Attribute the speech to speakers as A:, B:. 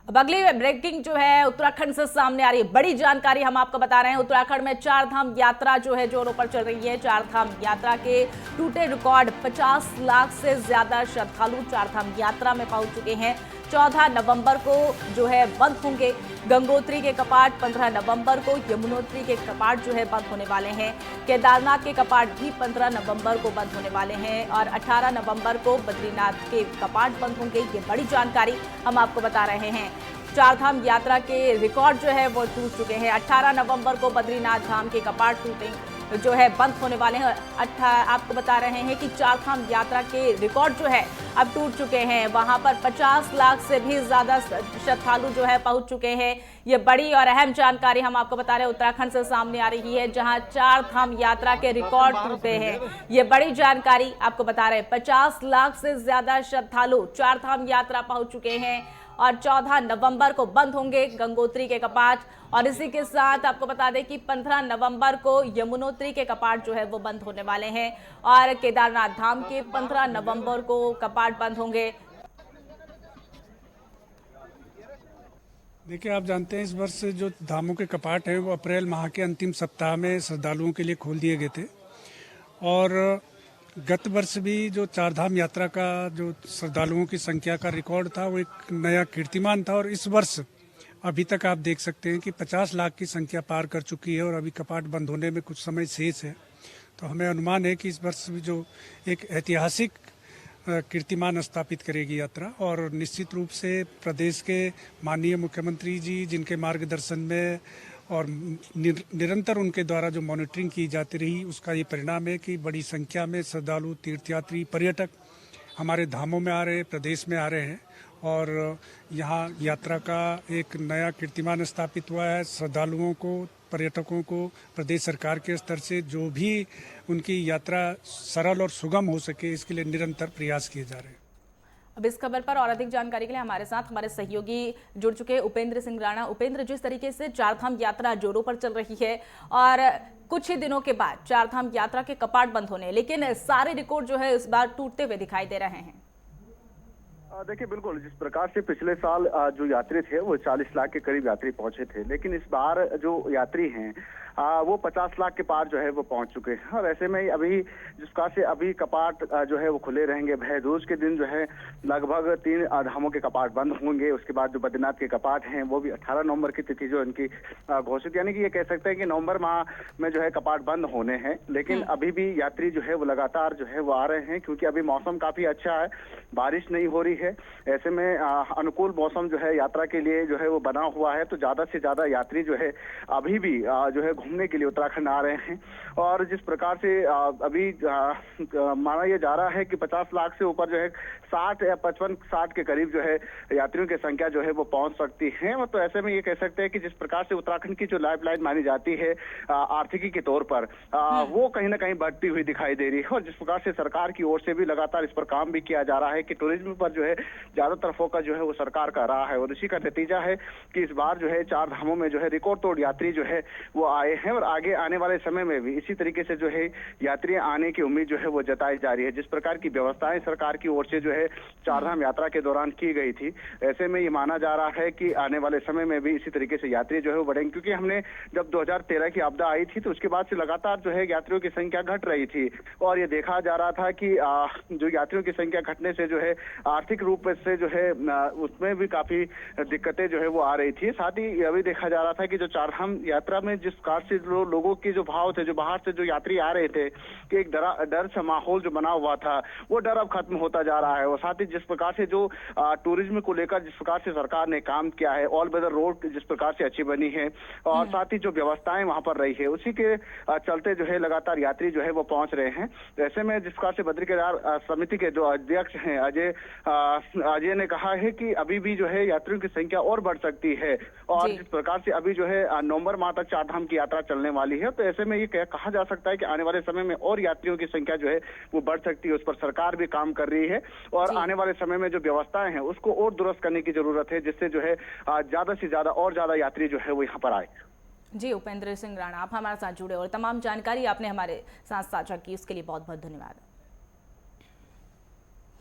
A: अब अगली ब्रेकिंग जो है उत्तराखंड से सामने आ रही है, बड़ी जानकारी हम आपको बता रहे हैं। उत्तराखंड में चार धाम यात्रा जो है जोरों पर चल रही है। चार धाम यात्रा के टूटे रिकॉर्ड, 50 लाख से ज्यादा श्रद्धालु चार धाम यात्रा में पहुंच चुके हैं। 14 नवंबर को जो है बंद होंगे गंगोत्री के कपाट, 15 नवंबर को यमुनोत्री के कपाट जो है बंद होने वाले हैं। केदारनाथ के कपाट भी 15 नवंबर को बंद होने वाले हैं और 18 नवंबर को बद्रीनाथ के कपाट बंद होंगे। ये बड़ी जानकारी हम आपको बता रहे हैं। चारधाम यात्रा के रिकॉर्ड जो है वो टूट चुके हैं। 18 नवंबर को बद्रीनाथ धाम के कपाट जो है बंद होने वाले हैं। आपको बता रहे हैं कि चारधाम यात्रा के रिकॉर्ड जो है अब टूट चुके हैं। वहां पर 50 लाख से भी ज्यादा श्रद्धालु जो है पहुंच चुके हैं। ये बड़ी और अहम जानकारी हम आपको बता रहे हैं उत्तराखंड से सामने आ रही है, जहां चार धाम यात्रा के रिकॉर्ड टूटे हैं। ये बड़ी जानकारी आपको बता रहे हैं। 50 लाख से ज्यादा श्रद्धालु चार धाम यात्रा पहुंच चुके हैं और 14 नवंबर को बंद होंगे गंगोत्री के कपाट। और इसी के साथ आपको बता दें कि 15 नवंबर को यमुनोत्री के कपाट जो है वो बंद होने वाले हैं और केदारनाथ धाम के 15 नवंबर को कपाट बंद होंगे।
B: देखिए, आप जानते हैं इस वर्ष जो धामों के कपाट हैं वो अप्रैल माह के अंतिम सप्ताह में श्रद्धालुओं के लिए खोल दिए गए थे। और गत वर्ष भी जो चारधाम यात्रा का जो श्रद्धालुओं की संख्या का रिकॉर्ड था वो एक नया कीर्तिमान था। और इस वर्ष अभी तक आप देख सकते हैं कि 50 लाख की संख्या पार कर चुकी है और अभी कपाट बंद होने में कुछ समय शेष है। तो हमें अनुमान है कि इस वर्ष भी जो एक ऐतिहासिक कीर्तिमान स्थापित करेगी यात्रा। और निश्चित रूप से प्रदेश के माननीय मुख्यमंत्री जी जिनके मार्गदर्शन में और निरंतर उनके द्वारा जो मॉनिटरिंग की जाती रही, उसका ये परिणाम है कि बड़ी संख्या में श्रद्धालु, तीर्थयात्री, पर्यटक हमारे धामों में आ रहे हैं, प्रदेश में आ रहे हैं। और यहाँ यात्रा का एक नया कीर्तिमान स्थापित हुआ है। श्रद्धालुओं को, पर्यटकों को प्रदेश सरकार के स्तर से जो भी उनकी यात्रा सरल और सुगम हो सके, इसके लिए निरंतर प्रयास किए जा रहे हैं।
A: अब इस खबर पर और अधिक जानकारी के लिए हमारे साथ हमारे सहयोगी जुड़ चुके हैं, उपेंद्र सिंह राणा। उपेंद्र, जिस तरीके से चारधाम यात्रा जोरों पर चल रही है और कुछ ही दिनों के बाद चारधाम यात्रा के कपाट बंद होने, लेकिन सारे रिकॉर्ड जो है इस बार टूटते हुए दिखाई दे रहे हैं।
C: देखिए, बिल्कुल जिस प्रकार से पिछले साल जो यात्री थे वो 40 लाख के करीब यात्री पहुंचे थे, लेकिन इस बार जो यात्री हैं वो 50 लाख के पार जो है वो पहुंच चुके हैं। और ऐसे में अभी जिस प्रकार से अभी कपाट जो है वो खुले रहेंगे। भय दूज के दिन जो है लगभग 3 धामों के कपाट बंद होंगे। उसके बाद जो बद्रीनाथ के कपाट हैं वो भी 18 नवंबर की तिथि जो इनकी घोषित, यानी कि ये कह सकते हैं कि नवंबर माह में जो है कपाट बंद होने हैं। लेकिन अभी भी यात्री जो है वो लगातार जो है वो आ रहे हैं, क्योंकि अभी मौसम काफी अच्छा है, बारिश नहीं हो रही है। ऐसे में अनुकूल मौसम जो है यात्रा के लिए जो है वो बना हुआ है। तो ज्यादा से ज्यादा यात्री जो है अभी भी जो है घूमने के लिए उत्तराखंड आ रहे हैं। और जिस प्रकार से अभी माना यह जा रहा है कि 50 लाख से ऊपर जो है 60 या 55-60 के करीब जो है यात्रियों की संख्या जो है वो पहुंच सकती है। तो ऐसे में ये कह सकते हैं कि जिस प्रकार से उत्तराखंड की जो लाइफलाइन मानी जाती है आर्थिकी के तौर पर, वो कहीं ना कहीं बढ़ती हुई दिखाई दे रही है। और जिस प्रकार से सरकार की ओर से भी लगातार इस पर काम भी किया जा रहा है कि टूरिज्म पर जो है ज्यादातर फोकस जो है वो सरकार का रहा है। और इसी का नतीजा है कि इस बार जो है चार धामों में जो है रिकॉर्ड तोड़ यात्री जो है वो आए हैं। और आगे आने वाले समय में भी इसी तरीके से जो है यात्री आने की उम्मीद जो है वो जताई जा रही है। जिस प्रकार की व्यवस्थाएं सरकार की ओर से जो है चारधाम यात्रा के दौरान की गई थी, ऐसे में ये माना जा रहा है कि आने वाले समय में भी इसी तरीके से यात्री जो है वो बढ़ेंगे। क्योंकि हमने जब 2013 की आपदा आई थी तो उसके बाद से लगातार जो है यात्रियों की संख्या घट रही थी। और ये देखा जा रहा था कि जो यात्रियों की संख्या घटने से जो है आर्थिक रूप से जो है उसमें भी काफी दिक्कतें जो है वो आ रही थी। साथ ही अभी देखा जा रहा था कि जो चारधाम यात्रा में जिस प्रकार से लोगों के जो भाव थे, जो बाहर से जो यात्री आ रहे थे, कि एक डर सा माहौल जो बना हुआ था वो डर अब खत्म होता जा रहा है। और साथ ही जिस प्रकार से जो टूरिज्म को लेकर जिस प्रकार से सरकार ने काम किया है, ऑल वेदर रोड जिस प्रकार से अच्छी बनी है और साथ ही जो व्यवस्थाएं वहां पर रही है, उसी के चलते जो है लगातार यात्री जो है वो पहुंच रहे हैं। ऐसे में जिस प्रकार से बद्री केदार समिति के जो अध्यक्ष हैं अजय ने कहा है कि अभी भी जो है यात्रियों की संख्या और बढ़ सकती है। और जिस प्रकार से अभी जो है नवंबर माह तक चारधाम की यात्रा चलने वाली है, तो ऐसे में ये कहा जा सकता है कि आने वाले समय में और यात्रियों की संख्या जो है वो बढ़ सकती है। उस पर सरकार भी काम कर रही है और आने वाले समय में जो व्यवस्थाएं हैं उसको और दुरुस्त करने की जरूरत है, जिससे जो है ज्यादा से ज्यादा और ज्यादा यात्री जो है वो यहाँ पर आए।
A: जी, उपेंद्र सिंह राणा, आप हमारे साथ जुड़े और तमाम जानकारी आपने हमारे साथ साझा की, उसके लिए बहुत बहुत धन्यवाद।